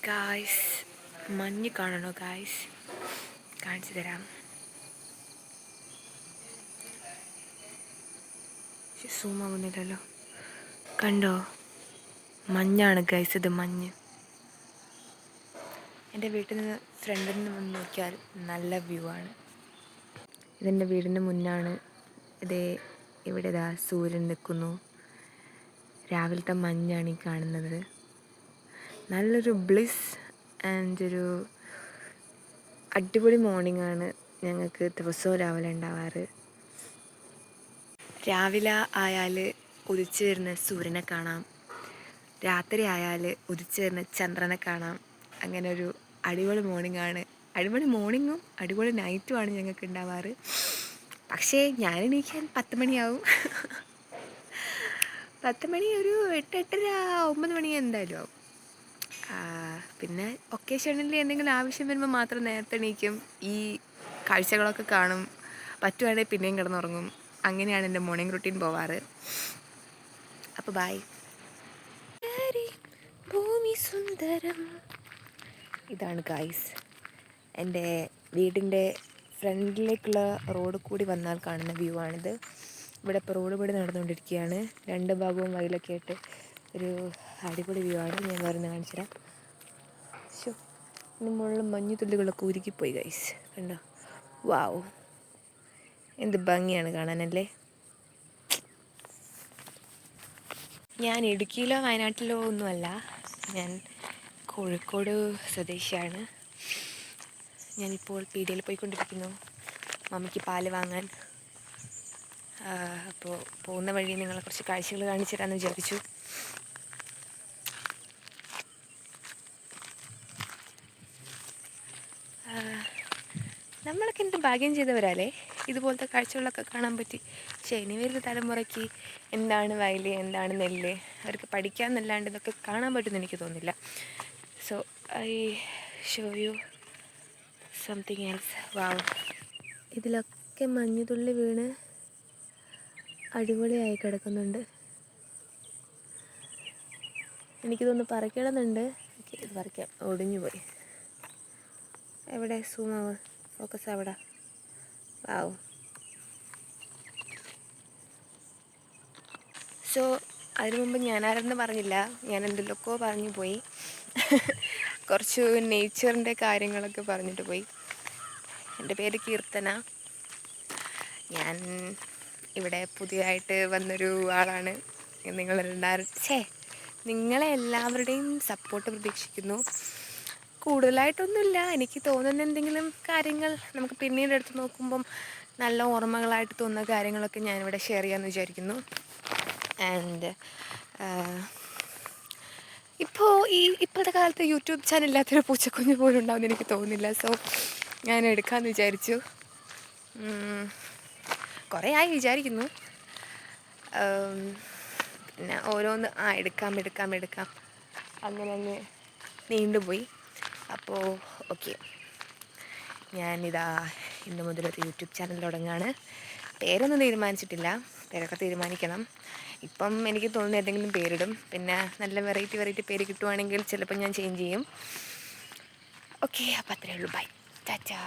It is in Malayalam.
ഗായ്സ്, മഞ്ഞ് കാണണോ ഗായ്സ്? കാണിച്ചു തരാം. സൂം ആവുന്നില്ലല്ലോ. കണ്ടോ? മഞ്ഞാണ് ഗായ്സ്, ഇത് മഞ്ഞ്. എൻ്റെ വീട്ടിൽ നിന്ന് ഫ്രണ്ടിൽ നിന്ന് വന്ന് നോക്കിയാൽ നല്ല വ്യൂ ആണ്. ഇതെൻ്റെ വീടിൻ്റെ മുന്നാണ്. ഇവിടെ സൂര്യൻ നിൽക്കുന്നു. രാവിലത്തെ മഞ്ഞാണ് ഈ കാണുന്നത്. നല്ലൊരു ബ്ലിസ് ആൻഡ് ഒരു അടിപൊളി മോർണിംഗ് ആണ് ഞങ്ങൾക്ക് ദിവസവും രാവിലെ ഉണ്ടാവാറ്. രാവിലെ ആയാൽ ഉദിച്ചു വരുന്ന സൂര്യനെ കാണാം, രാത്രി ആയാൽ ഉദിച്ചു വരുന്ന ചന്ദ്രനെ കാണാം. അങ്ങനെ ഒരു അടിപൊളി മോർണിംഗ് ആണ്. അടിപൊളി മോർണിംഗും അടിപൊളി നൈറ്റുമാണ് ഞങ്ങൾക്ക് ഉണ്ടാവാറ്. പക്ഷേ ഞാൻ എണീക്കാൻ 10 മണിയാവും. 10 മണി, ഒരു 8, 8:30, 9 മണി എന്തായാലും ആവും. പിന്നെ ഒക്കേഷനിൽ എന്തെങ്കിലും ആവശ്യം വരുമ്പോൾ മാത്രം നേരത്തെ എണീക്കും. ഈ കാഴ്ചകളൊക്കെ കാണും. പറ്റുവാണെങ്കിൽ പിന്നെയും കിടന്നുറങ്ങും. അങ്ങനെയാണ് എൻ്റെ മോർണിംഗ് റുട്ടീൻ പോവാറ്. അപ്പോൾ ബൈ. ഭൂമി സുന്ദരം. ഇതാണ് ഗൈസ് എൻ്റെ വീടിൻ്റെ ഫ്രണ്ടിലേക്കുള്ള റോഡ് കൂടി വന്നാൽ കാണുന്ന വ്യൂ ആണിത്. ഇവിടെ ഇപ്പോൾ റോഡ് പണി നടന്നുകൊണ്ടിരിക്കുകയാണ്. 2 ഭാഗവും വയലൊക്കെ ആയിട്ട് ഒരു അടിപൊളി വ്യൂ ആണ്. ഞാൻ വരുന്ന കാണിച്ചു തരാം. ഇതിന് മുകളിൽ മഞ്ഞു തുള്ളികളൊക്കെ ഉരുക്കിപ്പോയി ഗൈസ്. കണ്ടോ? വാവ്, എന്ത് ഭംഗിയാണ് കാണാനല്ലേ. ഞാൻ ഇടുക്കിയിലോ വയനാട്ടിലോ ഒന്നുമല്ല, ഞാൻ കോഴിക്കോട് സ്വദേശിയാണ്. ഞാനിപ്പോൾ പീടികയിൽ പോയിക്കൊണ്ടിരിക്കുന്നു മമ്മിക്ക് പാല് വാങ്ങാൻ. അപ്പോൾ പോകുന്ന വഴി നിങ്ങളെ കുറച്ച് കാഴ്ചകൾ കാണിച്ചു തരാമെന്ന് വിചാരിച്ചു. നമ്മളൊക്കെ എന്ത് ഭാഗ്യം ചെയ്തവരല്ലേ ഇതുപോലത്തെ കാഴ്ചകളൊക്കെ കാണാൻ പറ്റി. പക്ഷേ ഇനി വരുന്ന തലമുറയ്ക്ക് എന്താണ് വയൽ, എന്താണ് നെല്ല്, അവർക്ക് പഠിക്കാമെന്നല്ലാണ്ട് ഇതൊക്കെ കാണാൻ പറ്റുമെന്ന് എനിക്ക് തോന്നുന്നില്ല. So I show you something else. Wow, ഇതിലൊക്കെ മഞ്ഞുതുള്ളി വീണ് അടിപൊളിയായി കിടക്കുന്നുണ്ട്. എനിക്കിതൊന്ന് പറിക്കണമെന്നുണ്ട്. ഇത് പറിക്കാം. ഒടിഞ്ഞു പോയി. എവിടെ സൂമാവ്? ഫോക്കസ് അവിടെ. വാവ്. സോ അതിനു മുമ്പ് ഞാനാരെന്ന് പറഞ്ഞില്ല, ഞാൻ എന്തെങ്കിലുമൊക്കെ പറഞ്ഞു പോയി. കുറച്ച് നേച്ചറിൻ്റെ കാര്യങ്ങളൊക്കെ പറഞ്ഞിട്ട് പോയി. എൻ്റെ പേര് കീർത്തന. ഞാൻ ഇവിടെ പുതിയതായിട്ട് വന്നൊരു ആളാണ്. നിങ്ങളെ എല്ലാവരുടെയും സപ്പോർട്ട് പ്രതീക്ഷിക്കുന്നു. കൂടുതലായിട്ടൊന്നുമില്ല, എനിക്ക് തോന്നുന്ന എന്തെങ്കിലും കാര്യങ്ങൾ നമുക്ക് പിന്നീട് എടുത്ത് നോക്കുമ്പം നല്ല ഓർമ്മകളായിട്ട് തോന്നുന്ന കാര്യങ്ങളൊക്കെ ഞാനിവിടെ ഷെയർ ചെയ്യാമെന്ന് വിചാരിക്കുന്നു. ആൻഡ് ഇപ്പോഴത്തെ കാലത്ത് യൂട്യൂബ് ചാനൽ ഇല്ലാത്തൊരു പൂച്ചക്കുഞ്ഞ് പോലും ഉണ്ടാവുമെന്ന് എനിക്ക് തോന്നുന്നില്ല. സോ ഞാൻ എടുക്കാമെന്ന് വിചാരിച്ചു. കുറേ ആയി വിചാരിക്കുന്നു. പിന്നെ ഓരോന്ന് എടുക്കാം അങ്ങനെ നീണ്ടുപോയി. അപ്പോൾ ഓക്കെ, ഞാനിതാ ഇന്ന് മുതലൊരു യൂട്യൂബ് ചാനൽ തുടങ്ങുകയാണ്. പേരൊന്നും തീരുമാനിച്ചിട്ടില്ല, പേരൊക്കെ തീരുമാനിക്കണം. ഇപ്പം എനിക്ക് തോന്നുന്നു ഏതെങ്കിലും പേരിടും. പിന്നെ നല്ല വെറൈറ്റി പേര് കിട്ടുവാണെങ്കിൽ ചിലപ്പോൾ ഞാൻ ചേഞ്ച് ചെയ്യും. ഓക്കെ, അപ്പോൾ അത്രയേ ഉള്ളൂ. ബൈ, ടാറ്റാ.